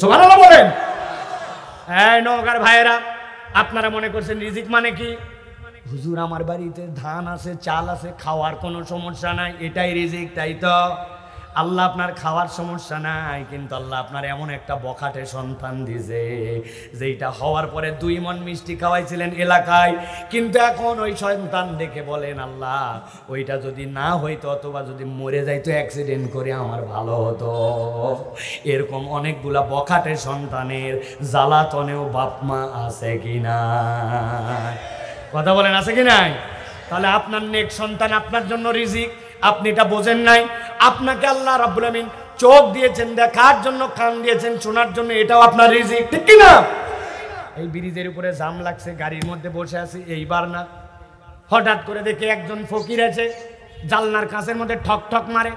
সুবহানাল্লাহ বলেন। এই নওগাঁর ভাইয়েরা, আপনারা মনে করছেন রিজিক মানে কি? হুজুর আমার বাড়িতে ধান আছে, চাল আছে, খাওয়ার কোনো সমস্যা নাই, এটাই রিজিক, তাই তো? আল্লাহ আপনার খাওয়ার সমস্যা নাই, কিন্তু আল্লাহ আপনার এমন একটা বখাটে সন্তান দিয়েছে যেটা হওয়ার পরে 2 মণ মিষ্টি খাওয়াইছিলেন এলাকায়, কিন্তু এখন ওই সন্তান দেখে বলেন আল্লাহ ওইটা যদি না হইতো অথবা যদি মরে যাইতো অ্যাক্সিডেন্ট করে আমার ভালো হতো। এরকম অনেকগুলা বখাটে সন্তানের জ্বালাতনেও বাপ মা আছে কিনা? কথা বলেন, আছে কি নাই? তাহলে আপনার নেক সন্তান আপনার জন্য রিজিক, আপনি এটা বোঝেন নাই। আপনাকে আল্লাহ রাব্বুল আমিন চোখ দিয়েছেন দেখার জন্য, কান দিয়েছেন শোনার জন্য, এটাও আপনার রিজিক, ঠিক কি না? এই ব্রিজের উপরে জাম লাগছে, গাড়ির মধ্যে বসে আছি, এইবার না হঠাৎ করে দেখে একজন ফকির আছে জানলার কাঁচের মধ্যে ঠক ঠক মারে।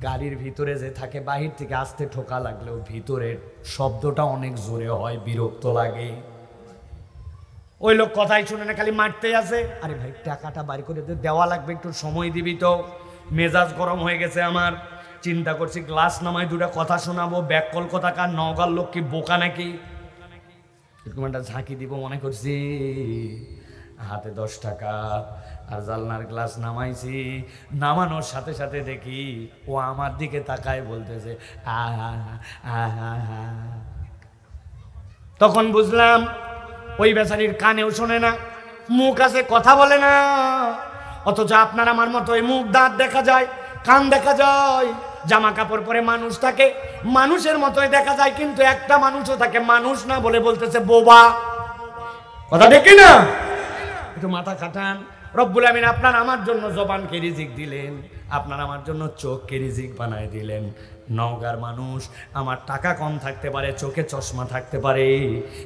গাড়ির ভিতরে যে থাকে বাহির থেকে আসতে ঠোকা লাগলেও ভিতরের শব্দটা অনেক জোরে হয়, বিরক্ত লাগে। ওই লোক কথাই শুনে না, খালি মারতে আছে। আরে ভাই টাকাটা বাড়ি করে দেওয়া লাগবে, একটু সময় দিবি তো। মেজাজ গরম হয়ে গেছে আমার, চিন্তা করছি গ্লাস নামায় 2টা কথা শোনাবো, ব্যাক কল কথাকার নওগাঁর লোক কি বোকা নাকি, এরকম একটা ঝাঁকি দিব মনে করছি। হাতে 10 টাকা আর জালনার গ্লাস নামাইছি, নামানোর সাথে সাথে দেখি ও আমার দিকে তাকায় বলতেছে তখন বুঝলাম ওই বেচারির কানেও শোনে না, মুখ আছে কথা বলে না, অথচ আপনার আমার মতো ওই মুখ দাঁত দেখা যায়, কান দেখা যায়, জামা কাপড় পরে মানুষ থাকে, মানুষের মতোই দেখা যায়, কিন্তু একটা মানুষও তাকে মানুষ না বলে বলতেছে বোবা। কথা দেখি না? একটু মাথা খাটান। রব্বুল আমিন আপনার আমার জন্য জবানকে রিজিক দিলেন, আপনার আমার জন্য চোখকে রিজিক বানায় দিলেন। নওগাঁর মানুষ, আমার টাকা কম থাকতে পারে, চোখে চশমা থাকতে পারে,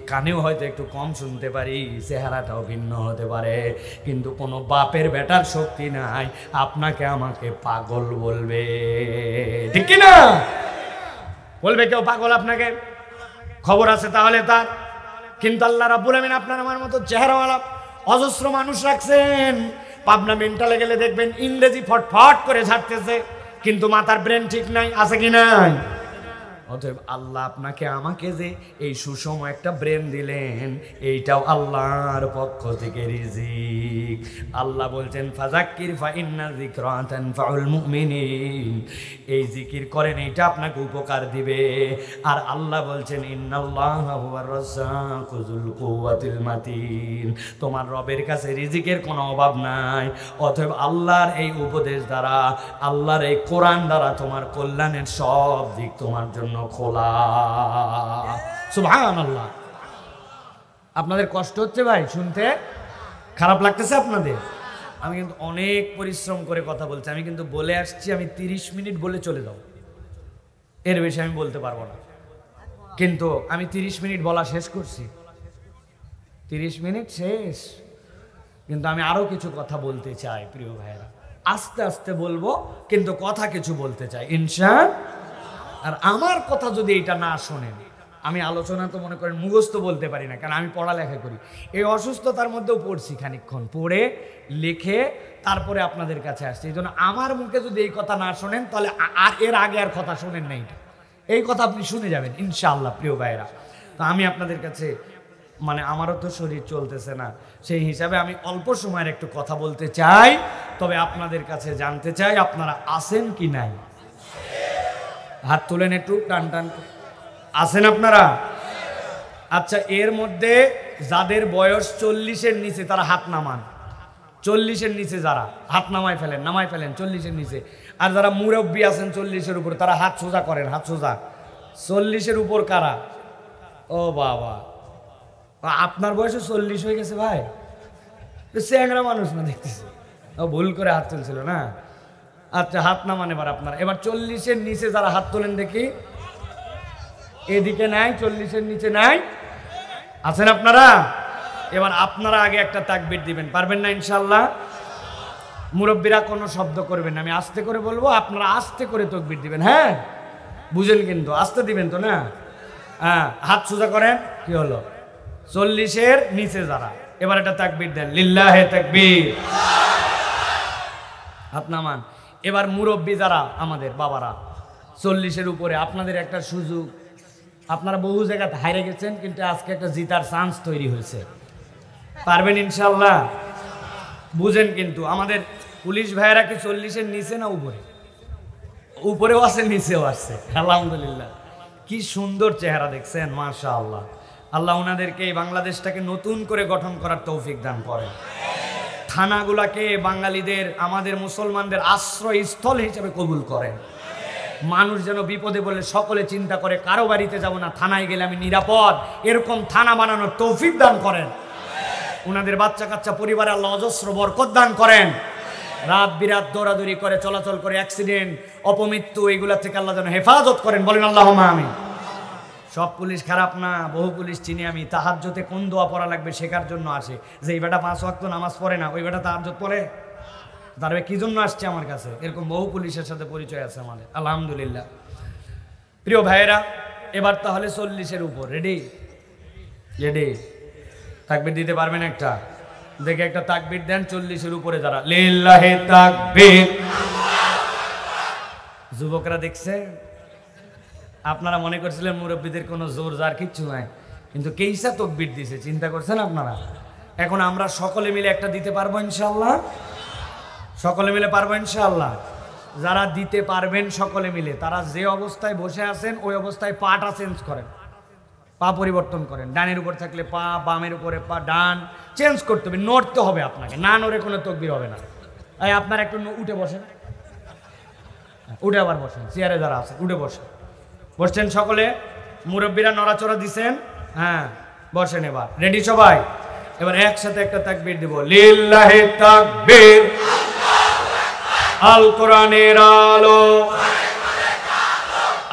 কানেও হয়তো একটু কম শুনতে পারি, চেহারাটাও ভিন্ন হতে পারে, কিন্তু কোনো বাপের বেটার শক্তি নাই আপনাকে আমাকে পাগল বলবে, ঠিক কি না? বলবে কেউ পাগল আপনাকে? খবর আছে তাহলে তার। কিন্তু আল্লাহ রাব্বুল আমিন আপনার আমার মতো চেহারাওয়ালা অজস্র মানুষ রাখছেন। পাবনা মেন্টালে গেলে দেখবেন ইংরেজি ফটফট করে ঝাড়তেছে, কিন্তু মাথার ব্রেন ঠিক নাই, আছে কি নাই? অতএব আল্লাহ আপনাকে আমাকে যে এই সুষম একটা ব্রেন দিলেন, এইটাও আল্লাহর পক্ষ থেকে রিজিক। আল্লাহ বলছেন ফাযাক্কির ফাইন্না যিকরা তানফাউল মুমিনিন, এই জিকির করেন, এইটা আপনাকে উপকার দিবে। আর আল্লাহ বলছেন ইন্নাল্লাহা হুয়ার রাজ্জাকু যুল কুওয়াতিল মাতিন, তোমার রবের কাছে রিজিকের কোনো অভাব নাই। অতএব আল্লাহর এই উপদেশ দ্বারা, আল্লাহর এই কোরআন দ্বারা তোমার কল্যাণের সব দিক তোমার জন্য খোলা। সুবহানাল্লাহ। আপনাদের কষ্ট হচ্ছে ভাই শুনতে? খারাপ লাগতেছে আপনাদের? আমি কিন্তু অনেক পরিশ্রম করে কথা বলছি, আমি কিন্তু বলে আসছি আমি 30 মিনিট বলে চলে যাব, এর বেশি আমি বলতে পারবো না। কিন্তু আমি 30 মিনিট বলা শেষ করছি, 30 মিনিট শেষ, কিন্তু আমি আরো কিছু কথা বলতে চাই প্রিয় ভাইরা। আস্তে আস্তে বলবো, কিন্তু কথা কিছু বলতে চাই ইনশাআল্লাহ। আর আমার কথা যদি এটা না শোনেন, আমি আলোচনা তো মনে করেন মুখস্থ বলতে পারি না, কারণ আমি পড়ালেখা করি। এই অসুস্থতার মধ্যেও পড়ছি, খানিকক্ষণ পড়ে লিখে তারপরে আপনাদের কাছে আসছি। এই জন্য আমার মুখে যদি এই কথা না শোনেন, তাহলে আর এর আগে আর কথা শোনেন না, এটা এই কথা আপনি শুনে যাবেন ইনশাআল্লাহ প্রিয় ভাইরা। তো আমি আপনাদের কাছে, মানে আমারও তো শরীর চলতেছে না, সেই হিসাবে আমি অল্প সময়ের একটু কথা বলতে চাই। তবে আপনাদের কাছে জানতে চাই আপনারা আছেন কি নাই? হাত তুলেন একটু, টান টান আছেন আপনারা? আচ্ছা, এর মধ্যে যাদের বয়স 40-এর নিচে তারা হাত নামান। 40-এর নিচে যারা, হাত নামায় ফেলেন, নামায় ফেলেন 40-এর নিচে। আর যারা মুরব্বী আছেন 40-এর উপর, তারা হাত সোজা করেন, হাত সোজা। 40-এর উপর কারা? ও বাবা, আপনার বয়সে 40 হয়ে গেছে ভাই, চ্যাংরা মানুষ না দেখতেছি, ভুল করে হাত তুলছিল না। আচ্ছা, হাত নামান এবার আপনারা। এবার 40-এর নিচে যারা হাত তোলেন দেখি, এদিকে নাই, 40-এর নিচে নাই, আছেন আপনারা? এবার আপনারা আগে একটা তাকবীর দিবেন, পারবেন না ইনশাআল্লাহ? মুরব্বীরা কোনো শব্দ করবেন না, আমি আস্তে করে বলবো, আপনারা আস্তে করে তাকবীর দিবেন। হ্যাঁ, বুঝেন কিন্তু, আস্তে দিবেন তো না? হ্যাঁ, হাত সোজা করেন। কি হলো? 40-এর নিচে যারা, এবার একটা তাকবীর দেন, লিল্লাহে তাকবীর। হাত নামান। এবার মুরব্বী যারা আমাদের বাবারা 40-এর উপরে, আপনাদের একটা সুযোগ, আপনারা বহু জায়গাতে হারিয়ে গেছেন, কিন্তু আজকে একটা জিতার চান্স তৈরি হয়েছে। পারবেন ইনশাল্লাহ? বুঝেন কিন্তু আমাদের পুলিশ ভাইয়েরা কি 40-এর নিচে না উপরে? উপরেও আছে, নিচেও আছে। আলহামদুলিল্লাহ, কি সুন্দর চেহারা দেখছেন, মাশাআল্লাহ। আল্লাহ ওনাদেরকে এই বাংলাদেশটাকে নতুন করে গঠন করার তৌফিক দান করেন। থানাগুলাকে বাঙালিদের, আমাদের মুসলমানদের আশ্রয়স্থল হিসেবে কবুল করেন। মানুষ যেন বিপদে বলে সকলে চিন্তা করে কারো বাড়িতে যাব না, থানায় গেলে আমি নিরাপদ, এরকম থানা বানানোর তৌফিক দান করেন। ওনাদের বাচ্চা কাচ্চা পরিবারে আল্লাহ অজস্র বরকত দান করেন। রাত বিরাত দৌড়াদৌড়ি করে, চলাচল করে, অ্যাক্সিডেন্ট, অপমৃত্যু, এগুলা থেকে আল্লাহ যেন হেফাজত করেন। বলেন আল্লাহুম্মা আমিন। সব পুলিশ খারাপ না, বহু পুলিশ চিনি আমি। তাহাজ্জুদে কোন দোয়া পড়া লাগবে শেখার জন্য আসে। যে এই বেটা 5 ওয়াক্ত নামাজ পড়ে না, ওই বেটা তাহাজ্জুদ পড়ে, তারপরে কি জন্য আসছে আমার কাছে? এরকম বহু পুলিশের সাথে পরিচয় আছে আমাদের, আলহামদুলিল্লাহ। প্রিয় ভাইয়েরা, এবার তাহলে 40-এর উপর রেডি? রেডি? তাকবীর দিতে পারবেন একটা? দেখে একটা তাকবীর দেন 40-এর উপরে যারা। লিল্লাহি তাকবীর। যুবকরা দেখছে, আপনারা মনে করছিলেন মুরব্বীদের কোনো জোর জার কিচ্ছু নাই, কিন্তু কেইসা তাকবীর দিছে, চিন্তা করছেন আপনারা? এখন আমরা সকলে মিলে একটা দিতে পারবো ইনশাআল্লাহ? সকলে মিলে পারবো ইনশাআল্লাহ? যারা দিতে পারবেন সকলে মিলে, তারা যে অবস্থায় বসে আছেন ওই অবস্থায় পাটা চেঞ্জ করেন, পা পরিবর্তন করেন। ডানের উপর থাকলে পা, বামের উপরে পা, ডান চেঞ্জ করতে হবে, নড়তে হবে আপনাকে, না নড়ে কোনো তাকবীর হবে না। এই আপনার একটু উঠে বসেন, উঠে আবার বসেন, চেয়ারে যারা আছে উঠে বসেন। বসছেন সকলে? মুরব্বীরা নড়াচড়া দিছেন? হ্যাঁ, বসেন। এবার রেডি সবাই? এবার একসাথে একটা তাকবীর দিব। লিল্লাহি তাকবীর। আল কোরআনের আলো,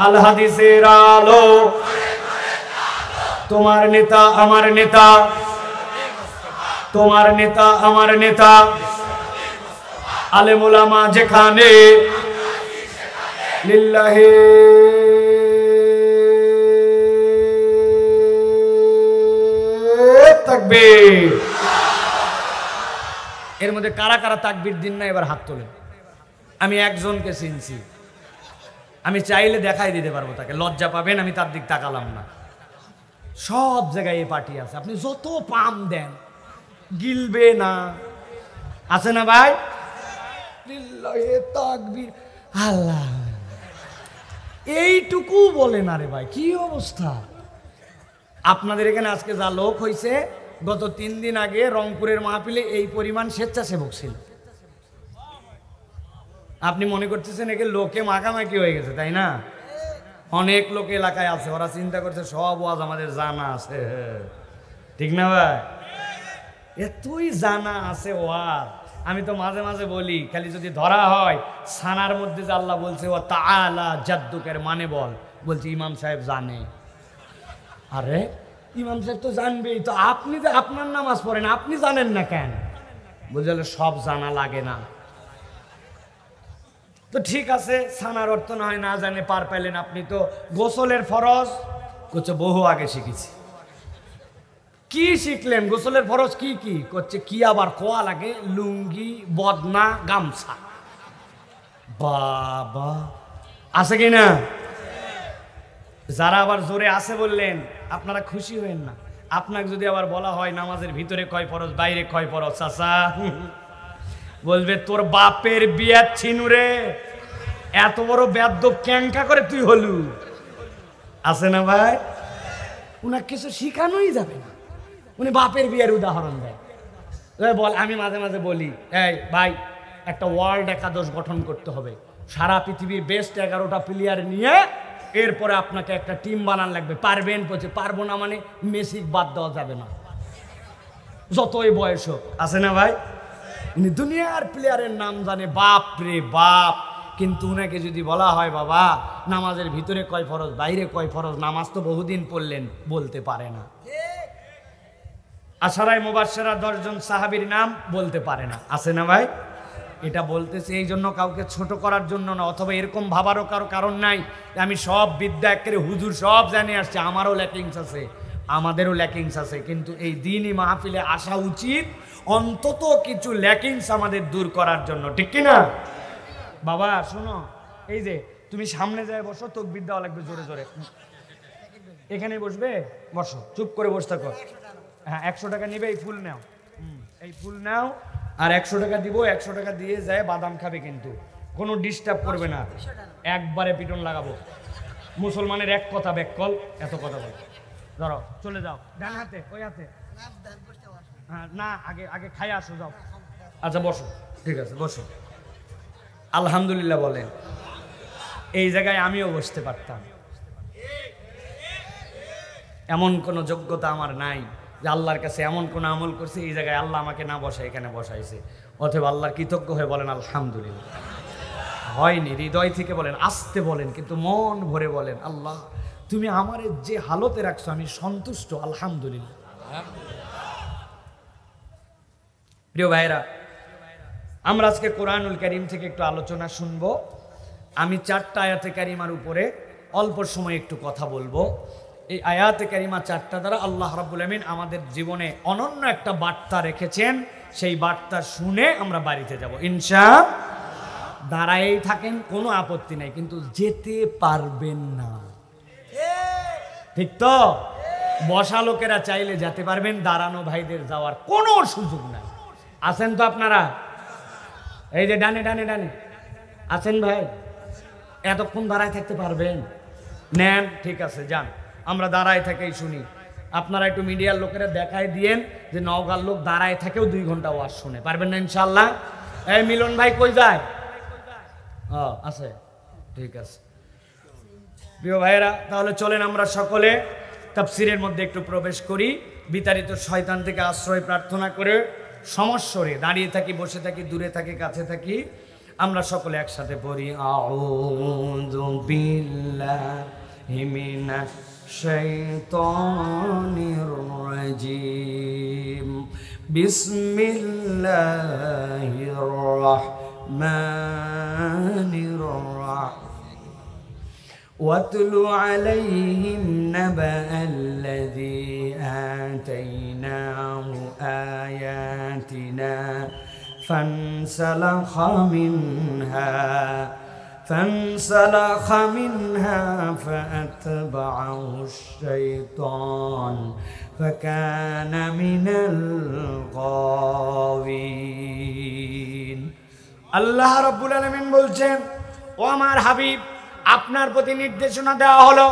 আল হাদিসের আলো, তোমার নেতা আমার নেতা, তোমার নেতা আমার নেতা, আলেম ওলামা যেখানে, লিল্লাহি তাকবীর। এর মধ্যে কারা কারা তাকবীর দিন না এবার হাত তোলেন। আমি একজনকে চিনছি, আমি চাইলে দেখাই দিতে পারবো তাকে, লজ্জা পাবেন, আমি তার দিক তাকালাম না। সব জায়গায় এই পার্টি আছে, আপনি যত পাম দেন গিলবে না। আছে না ভাই? লিল্লাহি তাকবীর। আল্লাহ, এইটুকু বলে না রে ভাই, কি অবস্থা আপনাদের এখানে? আজকে যা লোক হয়েছে, গত 3 দিন আগে রংপুরের মাহফিলে এই পরিমাণ স্বেচ্ছাসেবক ছিল। আপনি মনে করতেছেন একে লোকে মাখামাখি হয়ে গেছে, তাই না? অনেক লোক এলাকায় আছে, ওরা চিন্তা করছে সব ওয়াজ আমাদের জানা আছে, ঠিক না ভাই? এতই জানা আছে ওয়াজ। আমি তো মাঝে মাঝে বলি, খালি যদি ধরা হয় সানার মধ্যে যে আল্লাহ বলছে ও তাআলা জাদ্দুকের মানে বলছি ইমাম সাহেব জানে। আরে ইমাম সাহেব তো জানবেই, তো আপনি যে আপনার নামাজ পড়েন আপনি জানেন না কেন? বুঝলে সব জানা লাগে না। তো ঠিক আছে, সানার অর্থ না হয় না জানে পার পাইলেন আপনি। তো গোসলের ফরজ করছে বহু আগে শিখেছি। কি শিখলেন? গোসলের ফরজ কি কি করছে, কি আবার কোয়া লাগে? লুঙ্গি, বদনা, গামছা। বাবা, আছে কি না? যারা আবার জোরে আছে বললেন, আপনারা খুশি হবেন না। আপনাকে যদি আবার বলা হয় নামাজের ভিতরে কয় ফরজ, বাইরে কয় ফরজ, চাচা বলবে তোর বাপের বিয়া ছিনু রে, এত বড় বেয়াদব ক্যাঙ্কা করে তুই হলু। আছে না ভাই? উনাকে কিছু শিখানোই যাবে না, উনি বাপের বিয়ের উদাহরণ দেয়। বল, আমি মাঝে মাঝে বলি, এই ভাই একটা ওয়ার্ল্ড একাদশ গঠন করতে হবে, সারা পৃথিবীর বেস্ট 11টা প্লেয়ার নিয়ে, এরপরে আপনাকে একটা টিম বানান লাগবে। পারবেন? বলছে পারবো না মানে মেসিক বাদ দেওয়া যাবে না, যতই বয়স হোক। আছে না ভাই? উনি দুনিয়ার প্লেয়ারের নাম জানে, বাপ রে বাপ। কিন্তু উনাকে যদি বলা হয় বাবা নামাজের ভিতরে কয় ফরজ, বাইরে কয় ফরজ, নামাজ তো বহুদিন পড়লেন, বলতে পারে না। আশারায়ে মুবাশশিরা 10 জন সাহাবীর নাম বলতে পারে না। আছে না ভাই? এটা বলতেছে এই জন্য, কাউকে ছোট করার জন্য না, অথবা এরকম ভাবারও কারো কারণ নাই আমি সব বিদ্যা একেবারে হুজুর সব জানে আসছে। আমারও ল্যাকিংস আছে, আমাদেরও ল্যাকিংস আছে, কিন্তু এই দিনই মাহফিলে আসা উচিত অন্তত কিছু ল্যাকিংস আমাদের দূর করার জন্য, ঠিক কি না? বাবা শোনো, এই যে তুমি সামনে যায় বসো, তাকবীর দেওয়া লাগবে জোরে জোরে। এখানে বসবে, বসো, চুপ করে বসে থাকো। হ্যাঁ 100 টাকা নিবে, এই ফুল নাও, এই ফুল নাও, আর 100 টাকা দিব, 100 টাকা দিয়ে যায় বাদাম খাবে, কিন্তু কোনো ডিস্টার্ব করবে না, একবারে পিটন লাগাবো। মুসলমানের এক কথা ব্যাককল, এত কথা বলে। ধরো চলে যাও, ডান হাতে, ওই হাতে। হ্যাঁ না, আগে আগে খাই আসো, যাও। আচ্ছা বসো, ঠিক আছে বসো। আলহামদুলিল্লাহ বলেন। এই জায়গায় আমিও বসতে পারতাম, এমন কোনো যোগ্যতা আমার নাই যে আল্লাহর কাছে এমন কোন আমল করছে এই জায়গায় আল্লাহ আমাকে না বসায় এখানে বসাইছে। অতএব আল্লাহর কৃতজ্ঞ হয়ে বলেন আলহামদুলিল্লাহ। হয়নি, হৃদয় থেকে বলেন, আস্তে বলেন, কিন্তু মন ভরে বলেন, আল্লাহ তুমি আমার যে হালতে রাখছো আমি সন্তুষ্ট, আলহামদুলিল্লাহ। প্রিয় ভাইরা, আমরা আজকে কোরআনুল কারীম থেকে একটু আলোচনা শুনবো। আমি 4টা আয়াতে কারিমার উপরে অল্প সময় একটু কথা বলবো। এই আয়াতে কারিমা 4টা দ্বারা আল্লাহ রাব্বুল আমিন আমাদের জীবনে অনন্য একটা বার্তা রেখেছেন। সেই বার্তা শুনে আমরা বাড়িতে যাব ইনশাআল্লাহ। দাঁড়ায়েই থাকেন, কোনো আপত্তি নাই, কিন্তু যেতে পারবেন না, ঠিক তো? বসা লোকেরা চাইলে যেতে পারবেন, দাঁড়ানো ভাইদের যাওয়ার কোনো সুযোগ নাই। আছেন তো আপনারা? এই যে ডানে ডানে ডানে আছেন ভাই, এতক্ষণ দাঁড়ায় থাকতে পারবেন? নেন, ঠিক আছে, যান, আমরা দাঁড়ায় থেকেই শুনি। আপনারা একটু মিডিয়ার লোকেরা দেখায় দিয়েন যে নওগাঁর লোক দাঁড়ায় থেকেও 2 ঘন্টা ওয়াজ শুনে, পারবেন না ইনশাল্লাহ? এই মিলন ভাই কই যায়? আছে, ঠিক আছে। প্রিয় ভাইয়েরা, তাহলে চলেন আমরা সকলে তাফসীরের মধ্যে একটু প্রবেশ করি। বিতাড়িত শয়তান থেকে আশ্রয় প্রার্থনা করে সমস্বরে দাঁড়িয়ে থাকি, বসে থাকি, দূরে থাকি, কাছে থাকি, আমরা সকলে একসাথে পড়ি, আউযু বিল্লাহি মিনাশ শাইতানির রাজিম, বিসমিল্লাহির রাহমানির রাহিম। واتل عليهم نبأ الذي آتيناه آياتنا فانسلخ منها فأتبعه الشيطان فكان من الغاوين। আল্লাহ রাব্বুল আলামিন বলছেন, ও আমার হাবিব, আপনার প্রতি নির্দেশনা দেওয়া হলো।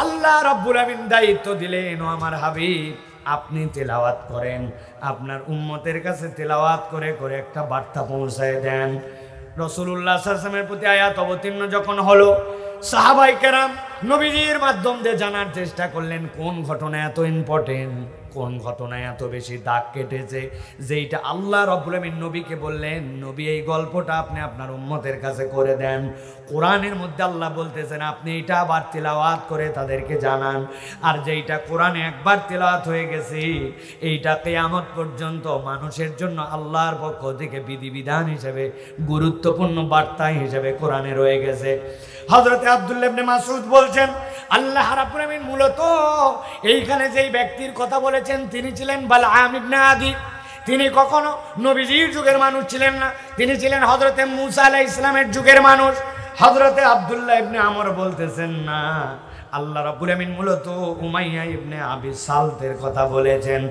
আল্লাহ রাব্বুল আমিন দায়িত্ব দিলেন, ও আমার হাবিব আপনি তেলাওয়াত করেন, আপনার উম্মতের কাছে তেলাওয়াত করে করে একটা বার্তা পৌঁছায় দেন। রাসূলুল্লাহ সাল্লাল্লাহু আলাইহি ওয়াসাল্লামের প্রতি আয়াত অবতীর্ণ যখন হলো, সাহাবায়ে কেরাম নবীজির মাধ্যম দিয়ে জানার চেষ্টা করলেন কোন ঘটনা এত ইম্পর্টেন্ট, কোন ঘটনায় এত বেশি দাগ কেটেছে, যেইটা আল্লাহ রাব্বুল আমিন নবীকে বললেন, নবী এই গল্পটা আপনি আপনার উম্মতের কাছে করে দেন। কোরআনের মধ্যে আল্লাহ বলতেছেন আপনি এটা আবার তিলাওয়াত করে তাদেরকে জানান। আর যেইটা কোরআনে একবার তিলাওয়াত হয়ে গেছে, এইটা কিয়ামত পর্যন্ত মানুষের জন্য আল্লাহর পক্ষ থেকে বিধিবিধান হিসেবে, গুরুত্বপূর্ণ বার্তা হিসেবে কোরআনে রয়ে গেছে। হযরতে আব্দুল্লাহ ইবনে মাসউদ বলছেন, আল্লাহ রাব্বুল আমিন মূলত এইখানে যেই ব্যক্তির কথা বলেছেন তিনি ছিলেন বালআম ইবনে আদি। তিনি কখনো নবীজির যুগের মানুষ ছিলেন না, তিনি ছিলেন হযরতে মূসা আলাইহিস সালামের যুগের মানুষ। হযরতে আব্দুল্লাহ ইবনে আমর বলতেছেন না, আল্লাহ রাব্বুল আমিন মূলত উমাইয়া ইবনে আবি সালতের কথা বলেছেন।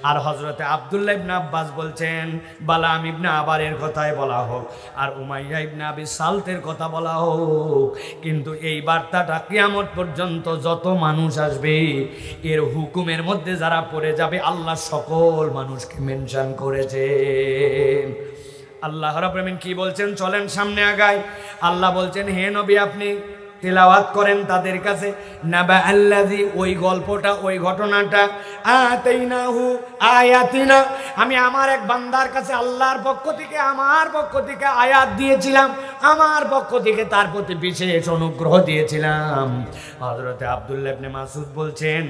আর হযরতে আব্দুল্লাহ ইবনে আব্বাস বলছেন বালাম ইবনে আবারের কথাই বলা হোক, আর উমাইয়া ইবনে আবি সালতের কথা বলা হোক, কিন্তু এই বার্তাটা কিয়ামত পর্যন্ত যত মানুষ আসবে এর হুকুমের মধ্যে যারা পড়ে যাবে আল্লাহ সকল মানুষকে মেনশন করেছেন। আল্লাহ রাব্বুল আমিন কি বলছেন, চলেন সামনে আগাই। আল্লাহ বলছেন, হে নবী আপনি তিলাওয়াত করেন তাদের কাছে, নাবা আল্লাযী, ওই গল্পটা, ওই ঘটনাটা, আতাইনাহু আয়াতিনা, আমি আমার এক বান্দার কাছে আল্লাহর পক্ষ থেকে, আমার পক্ষ থেকে আয়াত দিয়েছিলাম, আমার পক্ষ থেকে তার প্রতি বিশেষ অনুগ্রহ দিয়েছিলাম। হযরতে আব্দুল্লাহ ইবনে মাসউদ বলছেন,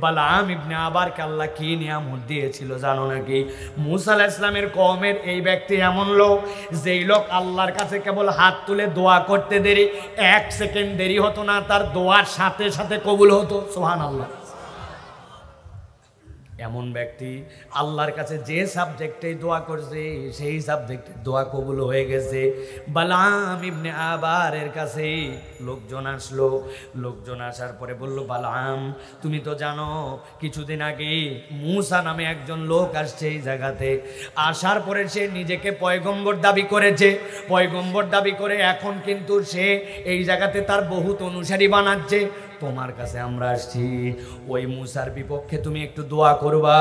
বালাম ইবনে আবারকে আল্লাহ কি নিয়ামত দিয়েছিল জানো নাকি? মূসা আলাইহিস সালামের কওমের এই ব্যক্তি এমন লোক, যেই লোক আল্লাহর কাছে কেবল হাত তুলে দোয়া করতে দেরি 1 সেকেন্ড দেরি হতো না, তার দোয়ার সাথে সাথে কবুল হতো। সুবহানাল্লাহ। এমন ব্যক্তি আল্লাহর কাছে যে সাবজেক্টে দোয়া করছে সেই সাবজেক্টে দোয়া কবুল হয়ে গেছে। বালাম ইবনে আবারের কাছে লোকজন আসলো। লোকজন আসার পরে বলল, বালাম তুমি তো জানো কিছুদিন আগে মূসা নামে একজন লোক আসছে এই জায়গাতে। আসার পরে সে নিজেকে পয়গম্বর দাবি করেছে। পয়গম্বর দাবি করে এখন কিন্তু সে এই জায়গাতে তার বহুত অনুসারী বানাচ্ছে। তোমার কাছে আমরা আসছি, ওই মূসার বিপক্ষে তুমি একটু দোয়া করবা,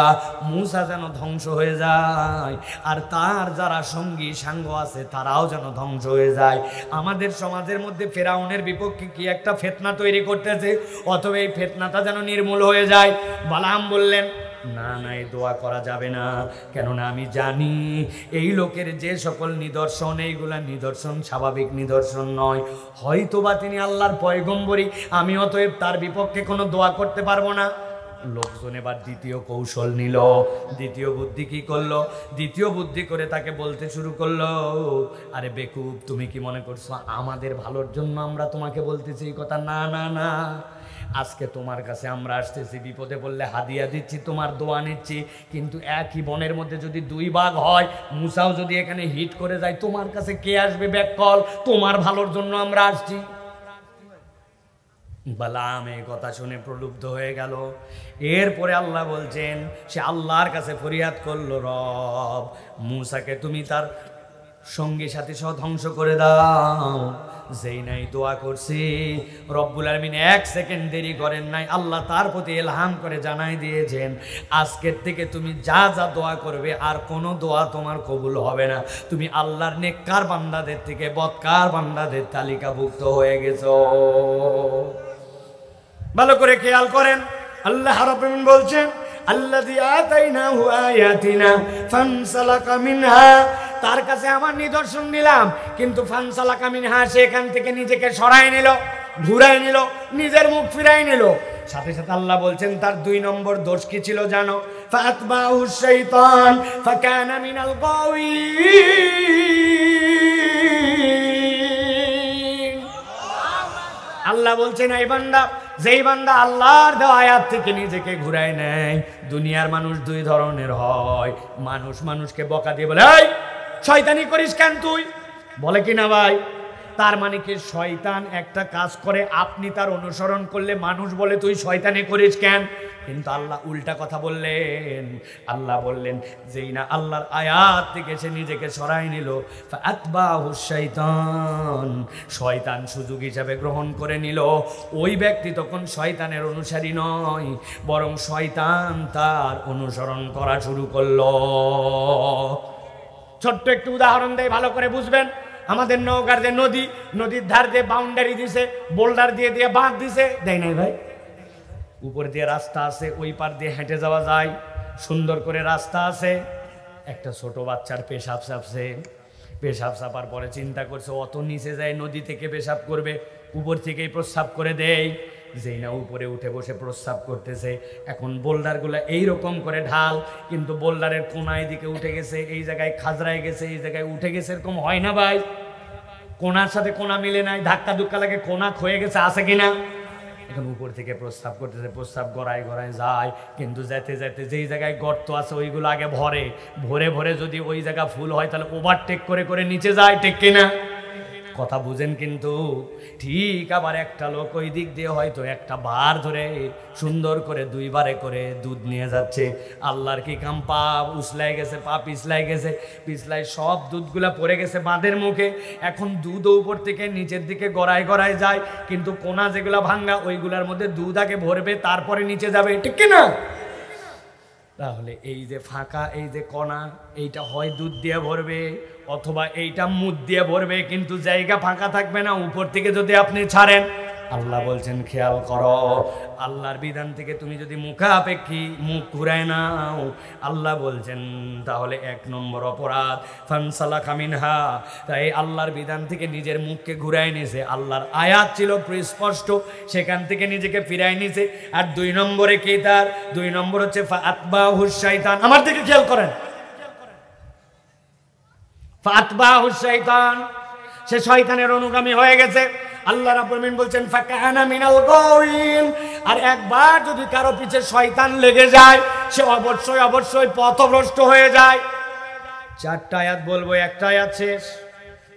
মূসা যেন ধ্বংস হয়ে যায় আর তার যারা সঙ্গী সাঙ্গ আছে তারাও যেন ধ্বংস হয়ে যায়। আমাদের সমাজের মধ্যে ফেরাউনের বিপক্ষে কি একটা ফিতনা তৈরি করতেছে, অথবা এই ফিতনাটা যেন নির্মূল হয়ে যায়। বালাম বললেন, না না, এই দোয়া করা যাবে না, কেননা আমি জানি এই লোকের যে সকল নিদর্শন, এইগুলা নিদর্শন স্বাভাবিক নিদর্শন নয়, হয়তোবা তিনি আল্লাহর পয়গম্বরী, আমি অতএব তার বিপক্ষে কোনো দোয়া করতে পারবো না। লোকজন এবার দ্বিতীয় কৌশল নিল। দ্বিতীয় বুদ্ধি কি করলো? দ্বিতীয় বুদ্ধি করে তাকে বলতে শুরু করলো, আরে বেকুব, তুমি কি মনে করছো আমাদের ভালোর জন্য আমরা তোমাকে বলতেছি এই কথা? না না না, আজকে তোমার কাছে আমরা আসতেছি, বিপদে পড়লে হাদিয়া দিচ্ছি, তোমার দোয়া নিচ্ছি, কিন্তু একই বনের মধ্যে যদি দুই ভাগ হয়, মূসাও যদি এখানে হিট করে যায়, তোমার কাছে কে আসবে ব্যাককল? তোমার ভালোর জন্য আমরা আসছি। বালাম এই কথা শুনে প্রলুব্ধ হয়ে গেল। এরপরে আল্লাহ বলছেন, সে আল্লাহর কাছে ফরিয়াদ করলো, রব মূসাকে তুমি তার সঙ্গী সাথী সহ ধ্বংস করে দাও। যেই নাই দোয়া করছি, রব্বুল আলামিন এক সেকেন্ড দেরি করেন নাই, আল্লাহ তার প্রতি ইলহাম করে জানাই দিয়েছেন, আজকের থেকে তুমি যা যা দোয়া করবে আর কোনো দোয়া তোমার কবুল হবে না, তুমি আল্লাহর নেককার বান্দাদের থেকে বদকার বান্দাদের তালিকাভুক্ত হয়ে গেছো। ভালো করে খেয়াল করেন, আল্লাহ রাব্বুল আলামিন বলছেন, আল্লাযী আতাইনাহু আয়াতিনা ফানসালাকা মিনহা, তার কাছে আমার নিদর্শন দিলাম, কিন্তু ফানসালাকা মিনহা, সে এখান থেকে নিজেকে সরায় নিল, ঘুরায় নিল, নিজের মুখ ফিরাই নিল। সাথে সাথে আল্লাহ বলছেন তার 2 নম্বর দোষ কি ছিল জানো? ফাতবাহু শাইতান ফাকানা মিনাল গাওয়িন। আল্লাহ বলছেন, এই বান্দা, যেই বান্দা আল্লাহর দেওয়া আয়াত থেকে নিজেকে ঘুরায় নেয়। দুনিয়ার মানুষ 2 ধরনের হয়। মানুষ মানুষকে বকা দিয়ে বলে, এই শয়তানি করিস কেন তুই, বলে কি না ভাই? তার মানে কি শয়তান একটা কাজ করে, আপনি তার অনুসরণ করলে মানুষ বলে তুই শয়তানি করিস কেন? কিন্তু আল্লাহ উল্টা কথা বললেন। আল্লাহ বললেন, যেই না আল্লাহর আয়াত থেকে সে নিজেকে সরাই নিল, ফাতবাহু শাইতান, শয়তান সুযোগ হিসাবে গ্রহণ করে নিল। ওই ব্যক্তি তখন শয়তানের অনুসারী নয়, বরং শয়তান তার অনুসরণ করা শুরু করলো। ছোট্ট একটু উদাহরণ দেয়, ভালো করে বুঝবেন। আমাদের নওগাঁর যে নদী, নদীর ধার দিয়ে বাউন্ডারি দিছে, বোল্ডার দিয়ে দিয়ে বাঁধ দিছে, দেয় নাই ভাই? উপর দিয়ে রাস্তা আছে, ওই পার দিয়ে হেঁটে যাওয়া যায়, সুন্দর করে রাস্তা আছে। একটা ছোট বাচ্চার পেশাব চাপছে, পেশাব চাপার পরে চিন্তা করছে অত নিচে যায় নদী থেকে পেশাব করবে, উপর থেকেই প্রস্রাব করে দেয়। যেই না উপরে উঠে বসে প্রস্রাব করতেছে, এখন বোল্ডারগুলো এইরকম করে ঢাল, কিন্তু বোল্ডারের কোনায় দিকে উঠে গেছে, এই জায়গায় খাজরায় গেছে, এই জায়গায় উঠে গেছে, এরকম হয় না ভাই? কোনার সাথে কোনা মিলে নাই, ধাক্কা ধুক্কা লাগে, কোনা ক্ষয়ে গেছে, আছে কিনা? এখন উপর থেকে প্রস্রাব করতেছে, প্রস্রাব গড়ায় গড়ায় যায়, কিন্তু যেতে যেতে যেই জায়গায় গর্ত আছে ওইগুলো আগে ভরে ভরে ভরে, যদি ওই জায়গা ফুল হয় তাহলে ওভারটেক করে করে নিচে যায়, ঠিক কিনা? কথা বুঝেন কিন্তু। ঠিক আবার একটা লোক ওই দিক দিয়ে হয়তো একটা বার ধরে সুন্দর করে 2 বারে করে দুধ নিয়ে যাচ্ছে। আল্লাহর কি কাম, পা উছলাই গেছে, পা পিছলাই গেছে, পিছলাই সব দুধগুলা পড়ে গেছে বাঁধের মুখে। এখন দুধ উপর থেকে নিচের দিকে গড়ায় গড়ায় যায়, কিন্তু কোনা যেগুলা ভাঙ্গা ওইগুলার মধ্যে দুধ আগে ভরবে, তারপরে নিচে যাবে, ঠিক কিনা? তাহলে এই যে ফাঁকা, এই যে কণা, এইটা হয় দুধ দিয়ে ভরবে অথবা এইটা মুদ দিয়ে ভরবে, কিন্তু জায়গা ফাঁকা থাকবে না উপর থেকে যদি আপনি ছাড়েন। আল্লাহ বলছেন খেয়াল করো, আল্লাহর বিধান থেকে তুমি যদি মুখাপেক্ষী মুখ ঘুরায় নাও, আল্লাহ বলছেন তাহলে 1 নম্বর অপরাধ, ফানসালাকা মিনহা। তাই আল্লাহর বিধান থেকে নিজের মুখকে ঘুরায় নিয়েছে, আল্লাহর আয়াত ছিল স্পষ্ট, সেখান থেকে নিজেকে ফিরায় নিয়েছে। আর 2 নম্বরে কি তার? 2 নম্বর হচ্ছে ফাতবাহু শাইতান। আমার দিকে খেয়াল করেন, ফাতবাহু শাইতান, সে শয়তানের অনুগামী হয়ে গেছে। আল্লাহ রাব্বুল আলামিন বলছেন ফাকানা মিনাল গাওয়িন। আর একবার যদি কারো পিছে শয়তান লেগে যায় সে অবশ্যই অবশ্যই পথভ্রষ্ট হয়ে যায়। 4টা আয়াত বলবো, একটা আয়াত শেষ,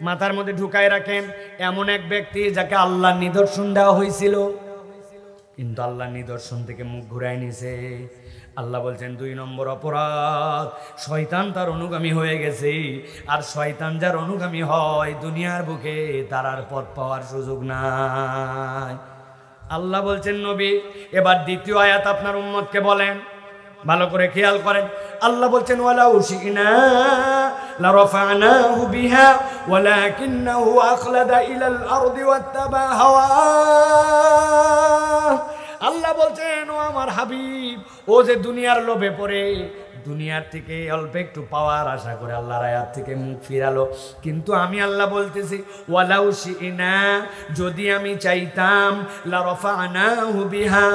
মাথার মধ্যে ঢুকায় রাখেন। এমন এক ব্যক্তি যাকে আল্লাহর নিদর্শন দেওয়া হয়েছিল কিন্তু আল্লাহর নিদর্শন থেকে মুখ ঘুরায় নিছে। আল্লাহ বলছেন 2 নম্বর অপরাধ, শয়তান তার অনুগামী হয়ে গেছে। আর শয়তান যার অনুগামী হয় দুনিয়ার বুকে তার আর পথ পাওয়ার সুযোগ নাই। আল্লাহ বলছেন নবী এবার দ্বিতীয় আয়াত আপনার উম্মতকে বলেন, ভালো করে খেয়াল করেন। আল্লাহ বলছেন ওয়ালাউ শিনা লারাফানাহু বিহা ওয়ালাকিন্নাহু আখলাদা ইলাল আরদি ওয়াত্তাবা হাওয়া। আল্লাহ বলছেন ও আমার হাবিব, ও যে দুনিয়ার লোভে পড়ে দুনিয়ার থেকে অল্প একটু পাওয়ার আশা করে আল্লাহর আয়াত থেকে মুখ ফিরালো, কিন্তু আমি আল্লাহ বলতেছি ওয়ালাউ শিনা, যদি আমি চাইতাম লারাফানাহু বিহা,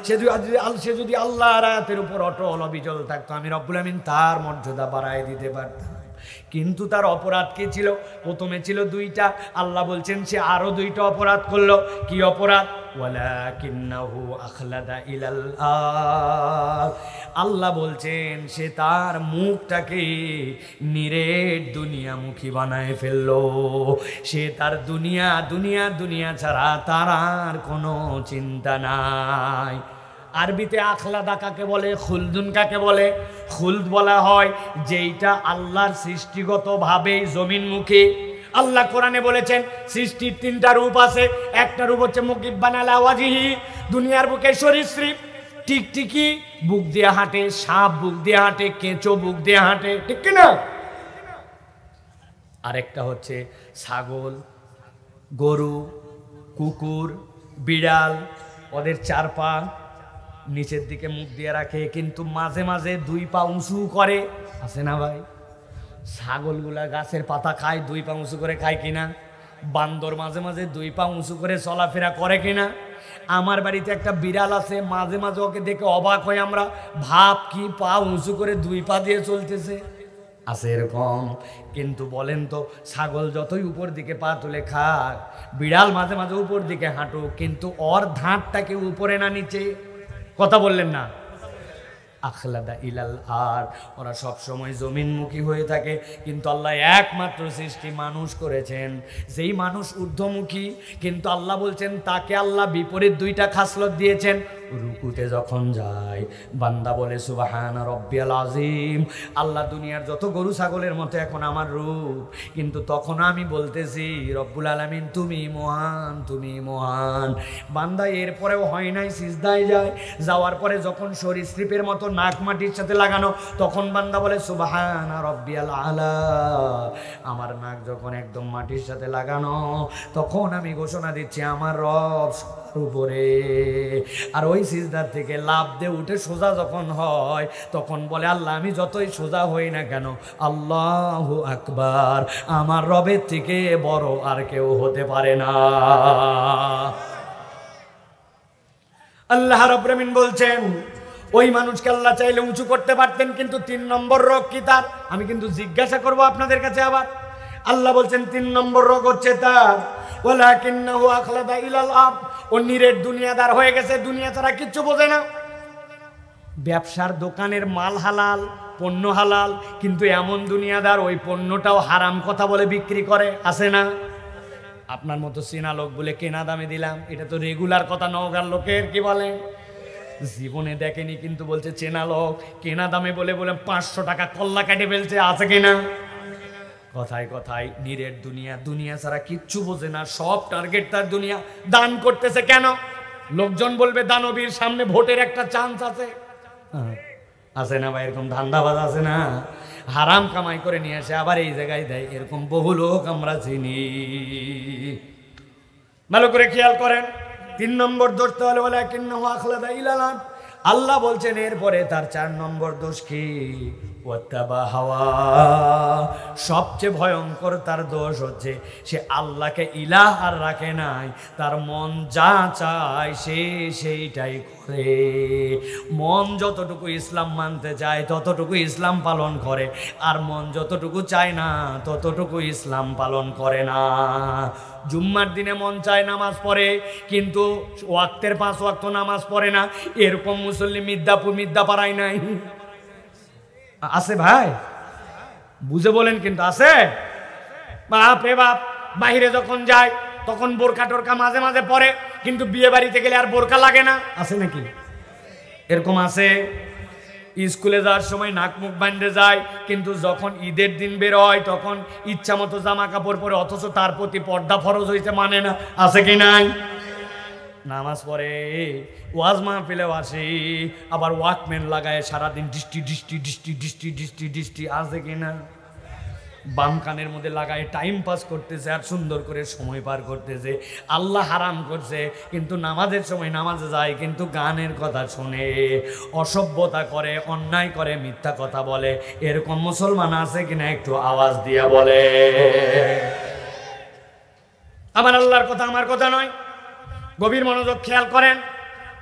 সে যদি আল্লাহর আয়াতের উপর অটল অবিচল থাকতো আমি রব্বুল আমিন তার মর্যাদা বাড়ায় দিতে পারতাম। কিন্তু তার অপরাধ কি ছিল? প্রথমে ছিল 2টা, আল্লাহ বলছেন সে আরো 2টা অপরাধ করলো। কি অপরাধ? ওয়ালাকিন্নাহু আখলাদা ইলাল আরদ। আল্লাহ বলছেন সে তার মুখটাকে নিরেট দুনিয়ামুখী বানায় ফেললো। সে তার দুনিয়া দুনিয়া দুনিয়া ছাড়া তার আর কোনো চিন্তা নাই। আরবিতে আখলাদা কাকে বলে? খুলদুন কাকে বলে? খুলদ বলা হয় যেইটা আল্লাহর সৃষ্টিগতভাবেই জমিনমুখী। আল্লাহ কোরআনে বলেছেন সৃষ্টির 3টা রূপ আছে। একটা রূপ হচ্ছে মুকিব্বান আলা ওয়াজিহি, দুনিয়ার বুকে সরীসৃপ, টিকটিকি বুক দিয়ে হাঁটে, সাপ বুক দিয়ে হাঁটে, কেঁচো বুক দিয়ে হাঁটে, ঠিক কিনা? আরেকটা হচ্ছে ছাগল, গরু, কুকুর, বিড়াল, ওদের 4 পা নিচের দিকে মুখ দিয়ে রাখে কিন্তু মাঝে মাঝে 2 পা উঁচু করে, আছে না ভাই? ছাগলগুলা গাছের পাতা খায়, 2 পা উঁচু করে খায় কিনা? বান্দর মাঝে মাঝে 2 পা উঁচু করে চলাফেরা করে কিনা? আমার বাড়িতে একটা বিড়াল আছে, মাঝে মাঝে ওকে দেখে অবাক হয় আমরা, ভাব কি পা উঁচু করে 2 পা দিয়ে চলতেছে, আছে এরকম। কিন্তু বলেন তো ছাগল যতই উপর দিকে পা তুলে খাক, বিড়াল মাঝে মাঝে উপর দিকে হাঁটুক, কিন্তু ওর ধাঁটটাকে উপরে না নিচে? কথা বললেন না? আখলাদা ইলাল আর, ওরা সব সময় জমিনমুখী হয়ে থাকে। কিন্তু আল্লাহ একমাত্র সৃষ্টি মানুষ করেছেন যেই মানুষ ঊর্ধ্বমুখী, কিন্তু আল্লাহ বলছেন তাকে আল্লাহ বিপরীত 2টা খাসলত দিয়েছেন। রুকুতে যখন যায় বান্দা বলে সুবহান রব্বিয়াল আযীম, আল্লাহ দুনিয়ার যত গরু ছাগলের মতো এখন আমার রূপ, কিন্তু তখন আমি বলতেছি রব্বুল আলামিন তুমি মহান, তুমি মহান। বান্দা এরপরেও হয় নাই, সিজদায় যায়, যাওয়ার পরে যখন সরীসৃপের মতো নাক মাটির সাথে লাগানো, তখন বান্দা বলে সুবহান রব্বিয়াল আলা। আমার নাক যখন একদম মাটির সাথে লাগানো, তখন আমি ঘোষণা দিচ্ছি আমার রব সবার উপরে। আর ওই সিজদার থেকে লাফ দিয়ে উঠে সোজা যখন হয়, তখন বলে আল্লাহ আমি যতই সোজা হই না কেন, আল্লাহু আকবার, আমার রবের থেকে বড় আর কেউ হতে পারে না। আল্লাহ রাব্বুল আমিন বলছেন ওই মানুষকে আল্লাহ চাইলে উঁচু করতে পারতেন, কিন্তু 3 নম্বর রোগ কি তার? আমি কিন্তু জিজ্ঞাসা করব আপনাদের কাছে আবার। আল্লাহ বলছেন 3 নম্বর রোগ হচ্ছে তার ওয়ালাকিন্নাহু আখলাদা ইলাল আরদ, ও নিরেট দুনিয়াদার হয়ে গেছে, দুনিয়া ছাড়া কিচ্ছু বোঝে না। ব্যবসার দোকানের মাল হালাল, পণ্য হালাল, কিন্তু এমন দুনিয়াদার ওই পণ্যটাও হারাম কথা বলে বিক্রি করে, আছে না? আপনার মতো চেনা লোক বলে কেনা দামে দিলাম, এটা তো রেগুলার কথা, নওগাঁর লোকের কি বলে জীবনে দেখেনি, কিন্তু বলছে চেনা লোক, কেনা দামে বলে বলে 500 টাকা কল্লা কাটে ফেলছে, আছে কিনা? কথায় কথায় নিরেট দুনিয়া, দুনিয়া ছাড়া কিচ্ছু বোঝে না, সব টার্গেট তার দুনিয়া। দান করতেছে কেন? লোকজন বলবে দানবীর সামনে ভোটের একটা চান্স আছে, আছে না ভাই? এরকম ধান্দাবাজ আছে না? হারাম কামাই করে নিয়ে আসে আবার এই জায়গায় দেয়, এরকম বহু লোক আমরা চিনি। ভালো করে খেয়াল করেন। 3 নম্বর দোষ তাহলে ওয়ালাকিন্নাহু আখলাদা ইলাল আরদ। আল্লাহ বলছেন এরপরে তার 4 নম্বর দোষ কি? ওয়াত্তাবা হাওয়া। সবচেয়ে ভয়ঙ্কর তার দোষ হচ্ছে সে আল্লাহকে ইলাহ আর রাখে নাই, তার মন যা চায় সে সেইটাই করে। মন যতটুকু ইসলাম মানতে চায় ততটুকু ইসলাম পালন করে, আর মন যতটুকু চায় না ততটুকু ইসলাম পালন করে না। জুম্মার দিনে মন চায় নামাজ পড়ে, কিন্তু ওয়াক্তের 5 ওয়াক্ত নামাজ পড়ে না। এরকম মুসল্লি মিদ্যাপাড়ায় নাই? আছে ভাই? বুঝে বলেন কিন্তু আছে। বাপ রে বাপ, বাহিরে যখন যায় তখন বোরকা টোরকা মাঝে মাঝে পরে, কিন্তু বিয়ে বাড়িতে গেলে আর বোরকা লাগে না। আছে নাকি? এরকম আছে। স্কুলে যাওয়ার সময় নাক মুখ বাঁধে যায়, কিন্তু যখন ঈদের দিন বের হয় তখন ইচ্ছা মতো জামা কাপড় পরে, অথচ তার প্রতি পর্দা ফরজ হইতে মানে না। আছে কি নাই? নামাজ পড়ে, ওয়াজ মাহফিলেও আসে, আবার ওয়াকম্যান লাগায় সারাদিন ডিস্টি ডিস্টি ডিস্টি ডিস্টি ডিস্টি ডিস্টি। আছে কি না? বাম কানের মধ্যে লাগায় টাইম পাস করতেছে আর সুন্দর করে সময় পার করতেছে। আল্লাহ হারাম করছে, কিন্তু নামাজের সময় নামাজে যায়, কিন্তু গানের কথা শুনে, অসভ্যতা করে, অন্যায় করে, মিথ্যা কথা বলে। এরকম মুসলমান আছে কিনা একটু আওয়াজ দিয়ে বলে। আমার আল্লাহর কথা আমার কথা নয়। গভীর মনোযোগ খেয়াল করেন,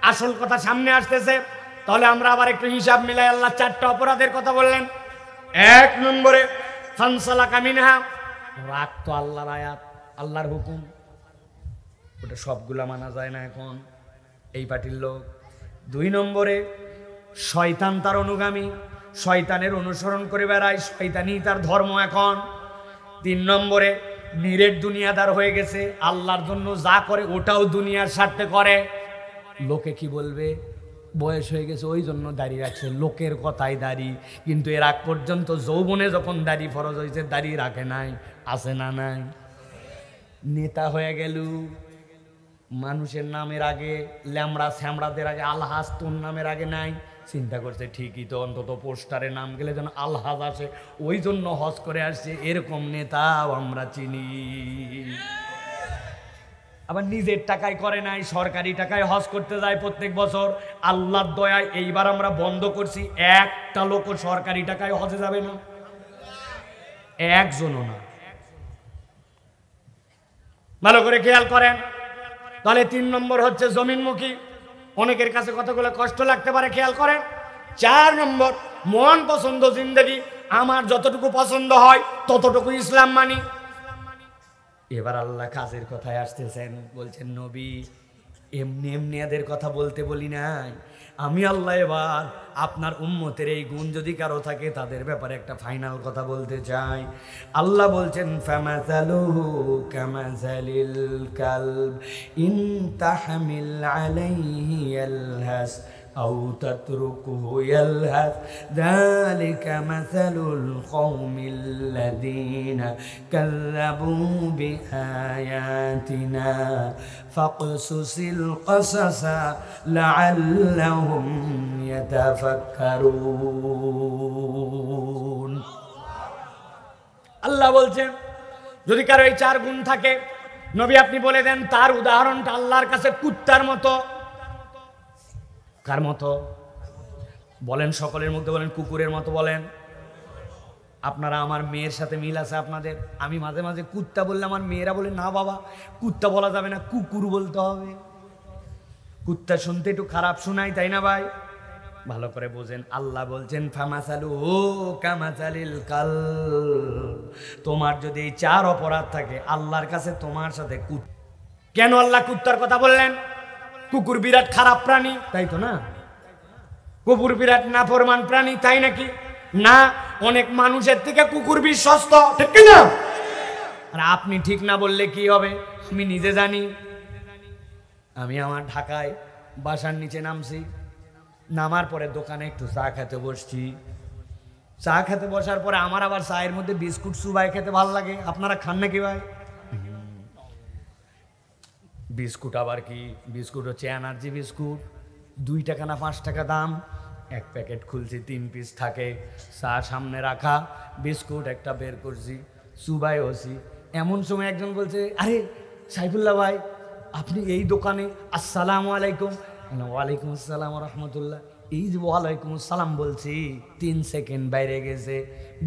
আসল কথা সামনে আসতেছে। তাহলে আমরা আবার একটু হিসাব মিলাই। আল্লাহ 4টা অপরাধের কথা বললেন। 1 নম্বরে ফানসালাকা মিনহা, রাগ তো আল্লাহর আয়াত, আল্লাহর হুকুম, ওটা সবগুলা মানা যায় না এখন এই পার্টির লোক। 2 নম্বরে শয়তান তার অনুগামী, শয়তানের অনুসরণ করে বেড়ায়, শয়তানই তার ধর্ম এখন। 3 নম্বরে নিরেট দুনিয়াদার হয়ে গেছে, আল্লাহর জন্য যা করে ওটাও দুনিয়ার স্বার্থে করে। লোকে কি বলবে, বয়স হয়ে গেছে ওই জন্য দাড়ি রাখছে, লোকের কথাই দাড়ি, কিন্তু এর আগ পর্যন্ত যৌবনে যখন দাড়ি ফরজ হয়েছে দাড়ি রাখে নাই। আছে না নাই? নেতা হয়ে গেল, মানুষের নামের আগে ল্যামড়া স্যামড়াদের আগে আলহাজ, তোর নামের আগে নাই। চিন্তা করছে ঠিকই তো, অন্তত পোস্টারে নাম গেলে যেন আলহাজ আসে, ওই জন্য হজ করে আসছে। এরকম নেতাও আমরা চিনি। আবার নিজের টাকায় করে নাই, সরকারি টাকায় হজ করতে যায় প্রত্যেক বছর। আল্লাহর দয়ায় এইবার আমরা বন্ধ করছি, একটা লোকও সরকারি টাকায় হজে যাবে না, একজনও না। ভালো করে খেয়াল করেন। তাহলে 3 নম্বর হচ্ছে জমিনমুখী। অনেকের কাছে কতগুলো কষ্ট লাগতে পারে, খেয়াল করেন। 4 নম্বর মন পছন্দ জিন্দেগি, আমার যতটুকু পছন্দ হয় ততটুকু ইসলাম মানি। এবার আল্লাহ কাজের কথায় আসতেছেন, বলছেন নবী এমনি এমনি এদের কথা বলতে বলি নাই আমি। আল্লাহ এবার আপনার উম্মতের এই গুণ যদি কারো থাকে তাদের ব্যাপারে একটা ফাইনাল কথা বলতে চাই। আল্লাহ বলছেন ফামাসালুহু কামাসালিল কালব ইন তাহমিল আলাইহি ইয়ালহাস أو تتركه يلهث ذلك مثل القوم الذين كذبوا بآياتنا فاقصص القصص لعلهم يتفكرون। আল্লাহ বলছেন যদি কারো এই 4 গুণ থাকে, নবী আপনি বলে দেন তার উদাহরণটা আল্লাহর কাছে কুত্তার মতো। কার মতো বলেন? সকলের মধ্যে বলেন, কুকুরের মতো বলেন। আপনারা, আমার মেয়ের সাথে মিল আছে আপনাদের। আমি মাঝে মাঝে কুত্তা বললে আমার মেয়েরা বলে না বাবা কুত্তা বলা যাবে না, কুকুর বলতে হবে। কুত্তা শুনতে একটু খারাপ শোনাই, তাই না ভাই? ভালো করে বোঝেন। আল্লাহ বলছেন ফামাসালু ও কামাসালিল কাল। তোমার যদি এই 4 অপরাধ থাকে আল্লাহর কাছে তোমার সাথে কেন আল্লাহ কুত্তার কথা বললেন? কুকুর বিরাট খারাপ প্রাণী, তাই তো না? কুকুর বিরাট নাফরমান প্রাণী, তাই নাকি না? অনেক মানুষের থেকে কুকুর বিশ্বস্ত, ঠিক না? আর আপনি ঠিক না বললে কি হবে? আমি নিজে জানি। আমি আমার ঢাকায় বাসার নিচে নামছি, নামার পরে দোকানে একটু চা খেতে বসছি। চা খেতে বসার পরে আমার আবার চায়ের মধ্যে বিস্কুট চুবাই খেতে ভালো লাগে। আপনারা খান নাকি ভাই? বিস্কুট আবার কি? বিস্কুট হচ্ছে এনার্জি বিস্কুট, 2 টাকা না 5 টাকা দাম। 1 প্যাকেট খুলছি, 3 পিস থাকে। চা সামনে রাখা, বিস্কুট একটা বের করছি, চুবাই হচ্ছি। এমন সময় একজন বলছে, আরে সাইফুল্লাহ ভাই আপনি এই দোকানে? আসসালামু আলাইকুম। ওয়ালাইকুম আসসালাম রহমতুল্লাহ। এই যে ওয়ালাইকুম আসসালাম বলছি 3 সেকেন্ড বাইরে গেছে,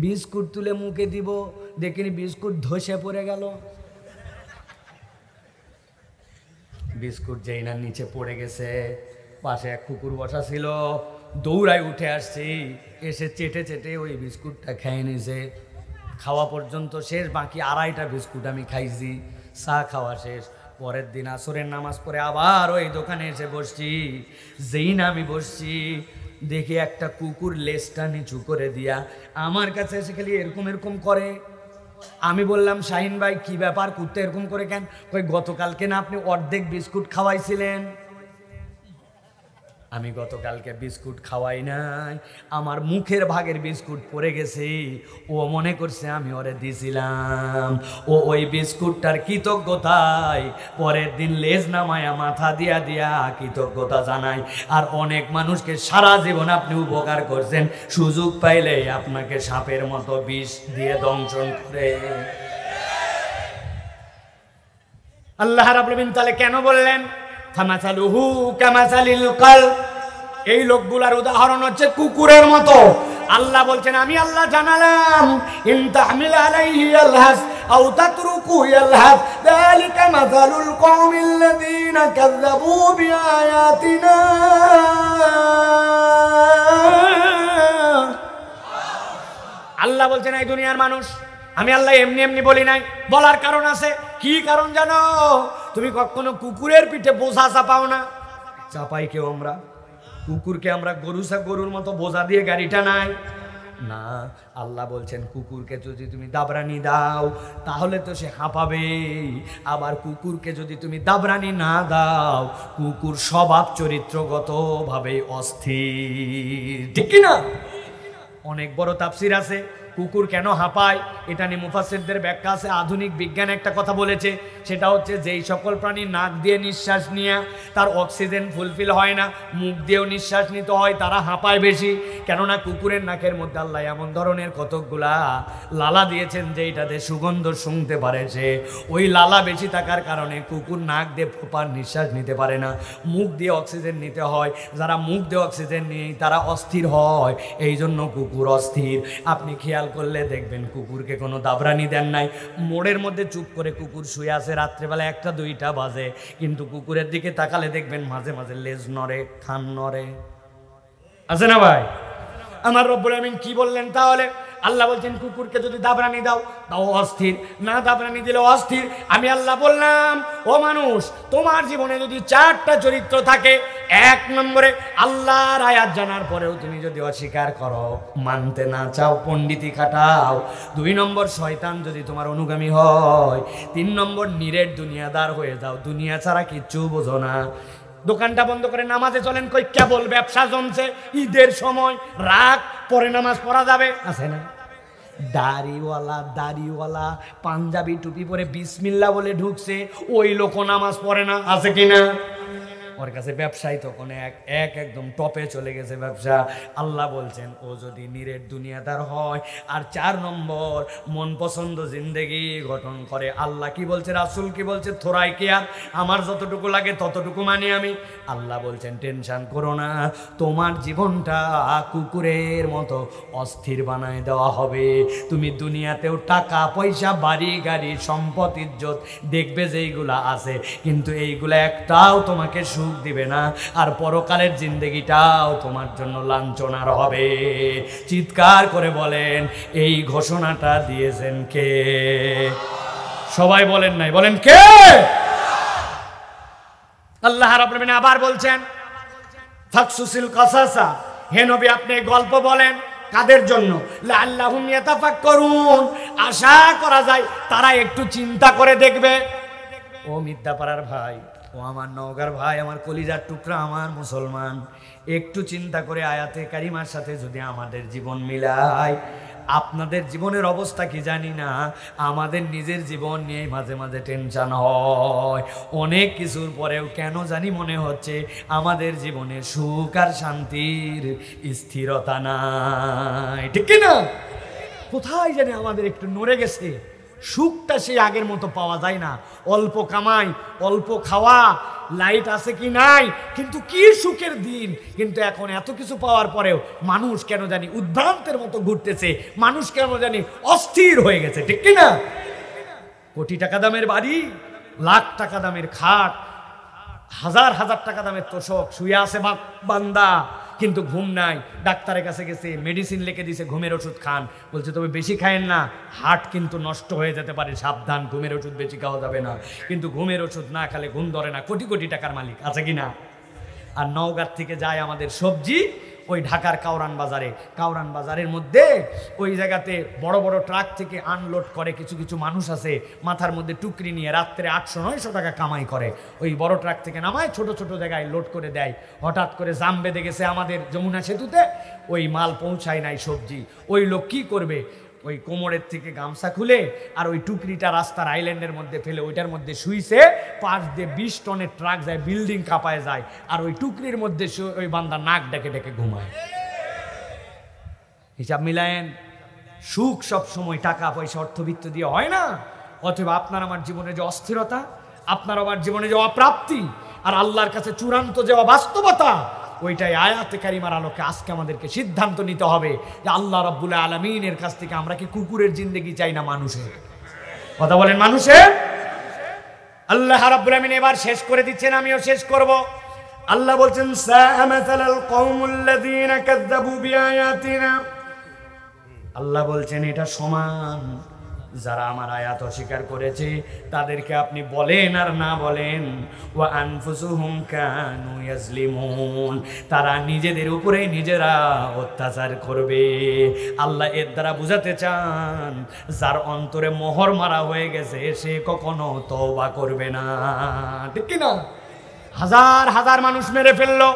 বিস্কুট তুলে মুখে দিব, দেখিনি বিস্কুট ধসে পড়ে গেল। বিস্কুট যেই না নিচে পড়ে গেছে, পাশে এক কুকুর বসা ছিল, দৌড়ায় উঠে আসছি, এসে চেটে চেটে ওই বিস্কুটটা খেয়ে নিছে। খাওয়া পর্যন্ত শেষ, বাকি 2.5টা বিস্কুট আমি খাইছি। চা খাওয়া শেষ। পরের দিন আসরের নামাজ পড়ে আবার ওই দোকানে এসে বসছি। যেই না আমি বসছি, দেখি একটা কুকুর লেজটা নিচু করে দিয়া আমার কাছে এসে খালি এরকম এরকম করে। আমি বললাম, শাহিন ভাই কি ব্যাপার, কুত্তে এরকম করে কেন? কই গতকালকে না আপনি অর্ধেক বিস্কুট খাওয়াইছিলেন। আমি গতকালকে বিস্কুট খাওয়াই নাই, আমার মুখের ভাগের বিস্কুট পড়ে গেছে, ও মনে করছে আমি ওরে দিছিলাম। ও ওই বিস্কুটটার কৃতজ্ঞতায় পরের দিন লেজ নামায়া মাথা দিয়া দিয়া কৃতজ্ঞতা জানাই। আর অনেক মানুষকে সারা জীবন আপনি উপকার করছেন, সুযোগ পাইলে আপনাকে সাপের মতো বিষ দিয়ে দংশন করে। আল্লাহ রাব্বুল আলামিন তাহলে কেন বললেন ফামাসালুহু কামাসালিল কালব? এই লোকগুলার উদাহরণ হচ্ছে কুকুরের মতো। আল্লাহ বলছেন, আমি আল্লাহ জানালাম, ইন তাহমিল আলাইহি ইয়ালহাস আও তাতরুকু ইয়ালহাস যালিকা মাসালুল কওমিল্লাযীনা কাযযাবু বিআয়াতিনা। আল্লাহ বলছেন, এই দুনিয়ার মানুষ, আমি আল্লাহ এমনি এমনি বলি নাই, বলার কারণ আছে। কি কারণ জানো? তুমি কখনো কুকুরের পিঠে বোঝা চাপাও না? চাপাই কেউ আমরা? কুকুরকে আমরা গরুর মতো বোঝা দিয়ে গাড়িটা নাই না। আল্লাহ বলছেন, কুকুরকে যদি তুমি দাবরানি দাও তাহলে তো সে হাঁপাবে। আবার কুকুরকে যদি তুমি দাবরানি না দাও, কুকুর স্বভাব চরিত্রগত ভাবে অস্থির, ঠিক কি না? অনেক বড় তাফসির আছে কুকুর কেন হাঁপায়, এটা নিয়ে মুফাসসিরদের ব্যাখ্যা আছে। আধুনিক বিজ্ঞান একটা কথা বলেছে, সেটা হচ্ছে যেই সকল প্রাণী নাক দিয়ে নিঃশ্বাস নিয়ে তার অক্সিজেন ফুলফিল হয় না, মুখ দিয়েও নিঃশ্বাস নিতে হয়, তারা হাঁপায় বেশি। কেননা কুকুরের নাকের মধ্যে আল্লাহ এমন ধরনের কতকগুলা লালা দিয়েছেন যেইটাতে সুগন্ধ শুঁকতে পারে সে। ওই লালা বেশি থাকার কারণে কুকুর নাক দিয়ে প্রপার নিঃশ্বাস নিতে পারে না, মুখ দিয়ে অক্সিজেন নিতে হয়। যারা মুখ দিয়ে অক্সিজেন নিয়ে তারা অস্থির হয়, এই জন্য কুকুর অস্থির। আপনি খেয়াল করলে দেখবেন কুকুরকে কোনো দাবরানি দেন নাই, মোড়ের মধ্যে চুপ করে কুকুর শুয়ে আছে, রাত্রেবেলা 1টা 2টা বাজে, কিন্তু কুকুরের দিকে তাকালে দেখবেন মাঝে মাঝে লেজ নড়ে, খান নড়ে, আছে না ভাই? আমার রব্বুল আমিন কি বললেন তাহলে? আল্লাহ বলছেন, কুকুরকে যদি দাবরানি দাও তাও অস্থির, না দাবরানি দিলে অস্থির। আমি আল্লাহ বললাম, ও মানুষ, তোমার জীবনে যদি 4টা চরিত্র থাকে, 1 নম্বরে আল্লাহর আয়াত জানার পরেও তুমি যদি অস্বীকার করো, মানতে না চাও, পণ্ডিতি খাটাও। 2 নম্বর, শয়তান যদি তোমার অনুগামী হয়। 3 নম্বর, নিরেট দুনিয়াদার হয়ে যাও, দুনিয়া ছাড়া কিচ্ছু বোঝো না। দোকানটা বন্ধ করে নামাজে চলেন, কই কেবল ব্যবসা জমছে, ঈদের সময় রাগ, পরে নামাজ পড়া যাবে, আছে না? দাড়িওয়ালা পাঞ্জাবি টুপি পরে বিসমিল্লাহ বলে ঢুকছে, ওই লোক নামাজ পড়ে না, আছে কিনা? ওর কাছে ব্যবসায়ী তখন একদম টপে চলে গেছে ব্যবসা। আল্লাহ বলছেন, ও যদি নিরেট দুনিয়াদার হয় আর 4 নম্বর মন পছন্দ জিন্দেগি গঠন করে। আল্লাহ কি বলছে, রাসূল কি বলছে? থোড়াই কি আর আমার যতটুকু লাগে ততটুকু মানি আমি। আল্লাহ বলছেন, টেনশন করো না, তোমার জীবনটা কুকুরের মতো অস্থির বানায় দেওয়া হবে। তুমি দুনিয়াতেও টাকা পয়সা, বাড়ি গাড়ি, সম্পদ, ইজ্জত দেখবে যেইগুলা আছে, কিন্তু এইগুলা একটাও তোমাকে সুখ দিবে না, আর পরকালের জিন্দেগিটাও তোমার জন্য লাঞ্ছনার হবে। চিৎকার করে বলেন, এই ঘোষণাটা দিয়েছেন কে? সবাই বলেন নাই, বলেন কে? আল্লাহ রাব্বুল আলামিন আবার বলছেন, ফাকসুসিল কাসাসা, হে নবী আপনি গল্প বলেন। কাদের জন্য? লাআল্লাহুম ইয়াতাফাক্কারুন, আশা করা যায় তারা একটু চিন্তা করে দেখবে। ও মিথ্যাপাড়ার ভাই, ও আমার নওগাঁর ভাই, আমার কলিজার টুকরা, আমার মুসলমান, একটু চিন্তা করে আয়াতে কারিমার সাথে যদি আমাদের জীবন মিলাই, আপনাদের জীবনের অবস্থা কি জানি না, আমাদের নিজের জীবন নিয়ে মাঝে মাঝে টেনশন হয়। অনেক কিছুর পরেও কেন জানি মনে হচ্ছে আমাদের জীবনে সুখ আর শান্তির স্থিরতা নাই, ঠিক না? কোথায় জানি আমাদের একটু নড়ে গেছে, সুখটা সেই আগের মতো পাওয়া যায় না। অল্প কামাই, অল্প খাওয়া, লাইট আছে কি নাই, কিন্তু কি সুখের দিন। কিন্তু এখন এত কিছু পাওয়ার পরেও মানুষ কেন জানি উদ্ভ্রান্তের মতো ঘুরতেছে, মানুষ কেন জানি অস্থির হয়ে গেছে, ঠিক কি না? কোটি টাকা দামের বাড়ি, লাখ টাকা দামের খাট, হাজার হাজার টাকা দামের তোষক, শুয়ে আছে বান্দা, কিন্তু ঘুম নাই। ডাক্তারের কাছে গেছে, মেডিসিন লিখে দিছে, ঘুমের ওষুধ খান। বলছে তবে বেশি খায়েন না, হার্ট কিন্তু নষ্ট হয়ে যেতে পারে, সাবধান, ঘুমের ওষুধ বেশি খাওয়া যাবে না। কিন্তু ঘুমের ওষুধ না খেলে ঘুম ধরে না। কোটি কোটি টাকার মালিক আছে কি না? আর নওগাঁ থেকে যায় আমাদের সবজি ওই ঢাকার কাউরান বাজারে। কাউরান বাজারের মধ্যে ওই জায়গাতে বড় বড় ট্রাক থেকে আনলোড করে কিছু কিছু মানুষ আছে, মাথার মধ্যে টুকরি নিয়ে রাত্রে 800-900 টাকা কামাই করে। ওই বড় ট্রাক থেকে নামায়, ছোট ছোট জায়গায় লোড করে দেয়। হঠাৎ করে জাম বেঁধে গেছে আমাদের যমুনা সেতুতে, ওই মাল পৌঁছায় নাই সবজি। ওই লোক কি করবে, ওই কোমরের থেকে গামছা খুলে আর ওই টুকরিটা রাস্তার আইল্যান্ডের মধ্যে ফেলে ওইটার মধ্যে শুইছে। পাশ দিয়ে 20 টনের ট্রাক যায়, বিল্ডিং কাঁপায় যায়, আর ওই টুকরির মধ্যে ওই বান্দা নাক ডেকে ডেকে ঘুমায়। হিসাব মিলায়েন, সুখ সব সময় টাকা পয়সা অর্থবিত্ত দিয়ে হয় না। অথবা আপনার আমার জীবনে যে অস্থিরতা, আপনার আমার জীবনে যে অপ্রাপ্তি, আর আল্লাহর কাছে চূড়ান্ত যে অবাস্তবতা, ওইটাই আয়াতে কারিমার আলোকে আজকে আমাদেরকে সিদ্ধান্ত নিতে হবে যে আল্লাহ রাব্বুল আলামিনের কাছ থেকে আমরা কি কুকুরের জিন্দেগি চাই না মানুষের? কথা বলেন, মানুষের। আল্লাহ রাব্বুল আলামিন এবার শেষ করে দিচ্ছেন, আমিও শেষ করব। আল্লাহ বলছেন সাআমাসালাল কওমুল্লাযীনা কাযযাবু বিআয়াতিনা। আল্লাহ বলছেন এটা সমান, যারা আমার আয়াত অস্বীকার করেছে তাদেরকে আপনি বলেন আর না বলেন, ওয়া আনফুসুহুম কানু ইয়াজলিমুন, তারা নিজেদের উপরে নিজেরা অত্যাচার করবে। আল্লাহ এর দ্বারা বুঝাতে চান যার অন্তরে মোহর মারা হয়ে গেছে সে কখনো তওবা করবে না, ঠিক কি না? হাজার হাজার মানুষ মেরে ফেললো,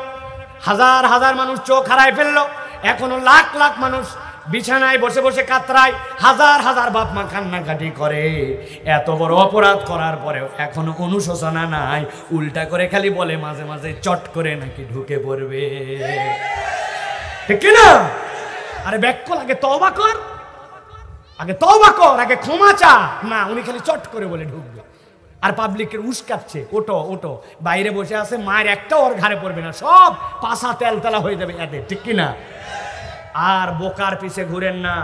হাজার হাজার মানুষ চোখ হারায় ফেললো, এখনো লাখ লাখ মানুষ বিছানায় বসে বসে কাতরায়, হাজার হাজার বাপ মা কান্নাকাটি করে। এত বড় অপরাধ করার পরেও এখনো অনুশোচনা নাই, উল্টা করে খালি বলে মাঝে মাঝে চট করে নাকি ঢুকে পড়বে, ঠিক না? আরে ব্যাকল, আগে তওবা কর, আগে তওবা কর, আগে ক্ষমা চা। না, উনি খালি চট করে বলে ঢুকবে। আর পাবলিকের উস্কাচ্ছে, ওটো ওটো, বাইরে বসে আছে, মায়ের একটা ওর ঘাড়ে পড়বে না, সব পাশা তেলতেলা হয়ে যাবে এদের, ঠিক কিনা? আর বোকার পিছে ঘুরেন না,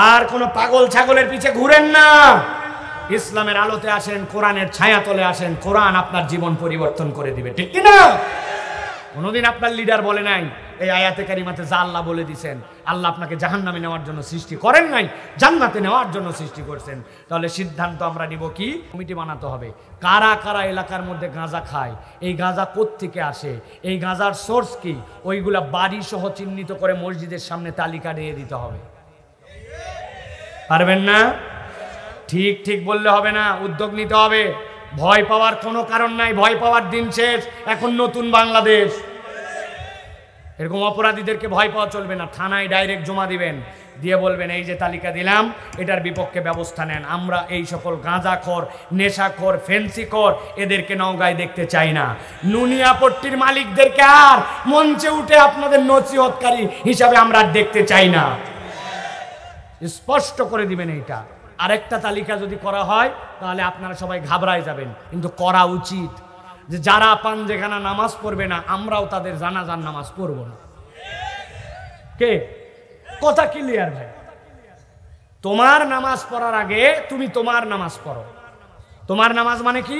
আর কোন পাগল ছাগলের পিছে ঘুরেন না। ইসলামের আলোতে আসেন, কোরআনের ছায়া তলে আসেন, কোরআন আপনার জীবন পরিবর্তন করে দিবে, ঠিক কিনা? কোনোদিন আপনার লিডার বলে নাই এই আয়াতে কারিমাতে যা আল্লাহ বলে দিয়েছেন, আল্লাহ আপনাকে জাহান্নামে নেওয়ার জন্য সৃষ্টি করেন নাই, জান্নাতে নেওয়ার জন্য সৃষ্টি করছেন। তাহলে সিদ্ধান্ত আমরা নিব কি? কমিটি বানাতে হবে, কারা কারা এলাকার মধ্যে গাঁজা খায়, এই গাঁজা কোত্থেকে আসে, এই গাঁজার সোর্স কি, ওইগুলা বাড়ি সহ চিহ্নিত করে মসজিদের সামনে তালিকা দিয়ে দিতে হবে। পারবেন না? ঠিক ঠিক বললে হবে না, উদ্যোগ নিতে হবে। ভয় পাওয়ার কোনো কারণ নাই, ভয় পাওয়ার দিন শেষ, এখন নতুন বাংলাদেশ। এরকম অপরাধীদেরকে ভয় পাওয়া চলবে না, থানায় ডাইরেক্ট জমা দিবেন, দিয়ে বলবেন এই যে তালিকা দিলাম, এটার বিপক্ষে ব্যবস্থা নেন। আমরা এই সকল গাঁজাখোর, নেশাখোর, ফেন্সিখোর এদেরকে নওগাঁয় দেখতে চাই না। নুনিয়াপট্টির মালিকদেরকে আর মঞ্চে উঠে আপনাদের নসিহতকারী হিসাবে আমরা দেখতে চাই না। স্পষ্ট করে দিবেন এইটা। আরেকটা তালিকা যদি করা হয় তাহলে আপনারা সবাই ঘাবড়ায় যাবেন, কিন্তু করা উচিত যে যারা পাঞ্জেখানা নামাজ পড়বে না আমরাও তাদের জানাজার নামাজ পড়ব না। কে? কথা ক্লিয়ার ভাই? তোমার নামাজ পড়ার আগে তুমি তোমার নামাজ পড়ো। তোমার নামাজ মানে কি?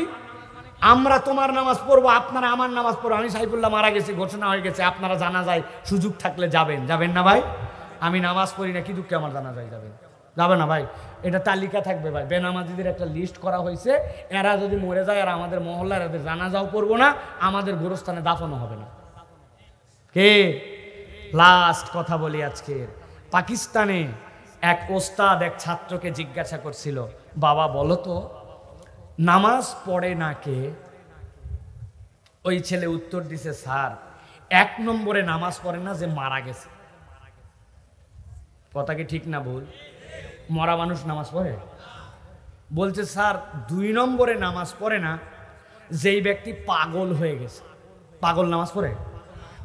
আমরা তোমার নামাজ পড়বো, আপনারা আমার নামাজ পড়বো। আমি সাইফুল্লাহ মারা গেছি, ঘোষণা হয়ে গেছে, আপনারা জানাজায় সুযোগ থাকলে যাবেন, যাবেন না ভাই? আমি নামাজ পড়ি না, কি দুঃখে আমার জানাজায় যাবেন? যাবে না ভাই, এটা তালিকা থাকবে ভাই, বেনামাজিদের একটা লিস্ট করা হয়েছে। এরা যদি মরে যায় আর আমাদের মহল্লার এদের জানাজাও পড়বো না, আমাদের গোরস্থানে দাফনও হবে না। কে? লাস্ট কথা বলি আজকে। পাকিস্তানে এক ওস্তাদ এক ছাত্রকে জিজ্ঞাসা করছিল, বাবা বলো তো নামাজ পড়ে না কে? ওই ছেলে উত্তর দিছে, স্যার 1 নম্বরে নামাজ পড়ে না যে মারা গেছে। কথা কি ঠিক না ভুল? মরা মানুষ নামাজ পড়ে? বলছে স্যার 2 নম্বরে নামাজ পড়ে না যেই ব্যক্তি পাগল হয়ে গেছে। পাগল নামাজ পড়ে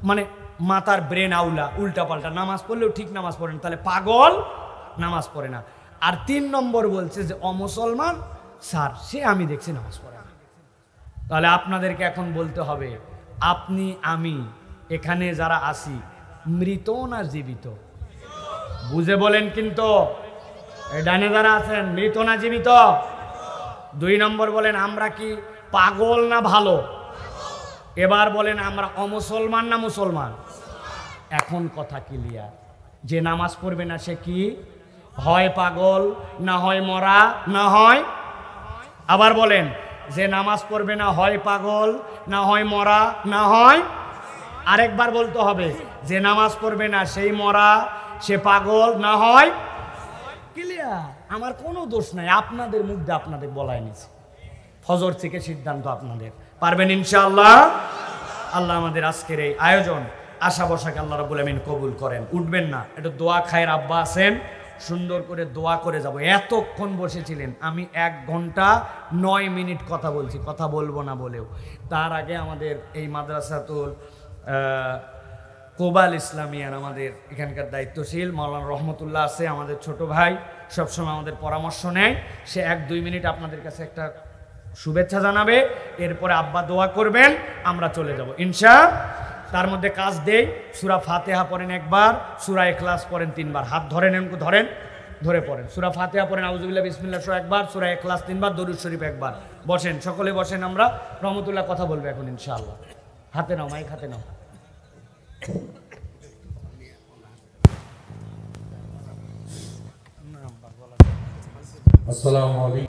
মানে মাথার ব্রেন আউলা, উল্টা পাল্টা, নামাজ পড়লেও ঠিক নামাজ পড়ে না, তাহলে পাগল নামাজ পড়ে না। আর 3 নম্বর বলছে যে অমুসলমান, স্যার সে আমি দেখছি নামাজ পড়ে না। তাহলে আপনাদেরকে এখন বলতে হবে, আপনি আমি এখানে যারা আছি মৃত না জীবিত? বুঝে বলেন কিন্তু। ডানে যারা আছেন মৃত না জীবিত? 2 নম্বর বলেন আমরা কি পাগল না ভালো? এবার বলেন আমরা অমুসলমান না মুসলমান? এখন কথা ক্লিয়ার। যে নামাজ পড়বে না সে কি হয়? পাগল, না হয় মরা, না হয়। আবার বলেন, যে নামাজ পড়বে না হয় পাগল, না হয় মরা, না হয়। আরেকবার বলতে হবে, যে নামাজ পড়বে না সেই মরা, সে পাগল, না হয়। ক্লিয়ার। আমার কোনো দোষ নাই, আপনাদের মধ্যে আপনাদের বলাই নিছে। ফজর থেকে সিদ্ধান্ত আপনাদের। পারবেন ইনশাআল্লাহ? আল্লাহ আমাদের আজকের এই আয়োজন আশা বসাকে আল্লাহ রাব্বুল আমিন কবুল করেন। উঠবেন না, একটু দোয়া খায়ের আব্বা আছেন, সুন্দর করে দোয়া করে যাব। এতক্ষণ বসেছিলেন, আমি 1 ঘন্টা 9 মিনিট কথা বলছি, কথা বলবো না বলেও। তার আগে আমাদের এই মাদ্রাসাতুল কোবাল ইসলামিয়ার আমাদের এখানকার দায়িত্বশীল মাওলানা রহমতুল্লাহ আছে, আমাদের ছোট ভাই, সবসময় আমাদের পরামর্শ নেয়। সে 1-2 মিনিট আপনাদের কাছে একটা শুভেচ্ছা জানাবে, এরপরে আব্বা দোয়া করবেন, আমরা চলে যাব ইনশাআল্লাহ। তার মধ্যে কাজ দেই, সূরা ফাতিহা পড়েন একবার, সূরা ইখলাস পড়েন 3 বার। হাত ধরেন, এমন ধরেন, ধরে পড়েন। সূরা ফাতিহা পড়েন আউযুবিল্লাহ বিসমিল্লাহ সহ একবার, সূরা ইখলাস 3 বার, দরুদ শরীফ একবার। বসেন, সকলে বসেন। আমরা রহমতুল্লাহ কথা বলবো এখন ইনশাআল্লাহ। হাতে নাও, মাইক হাতে নাও। আসসালামু আলাইকুম।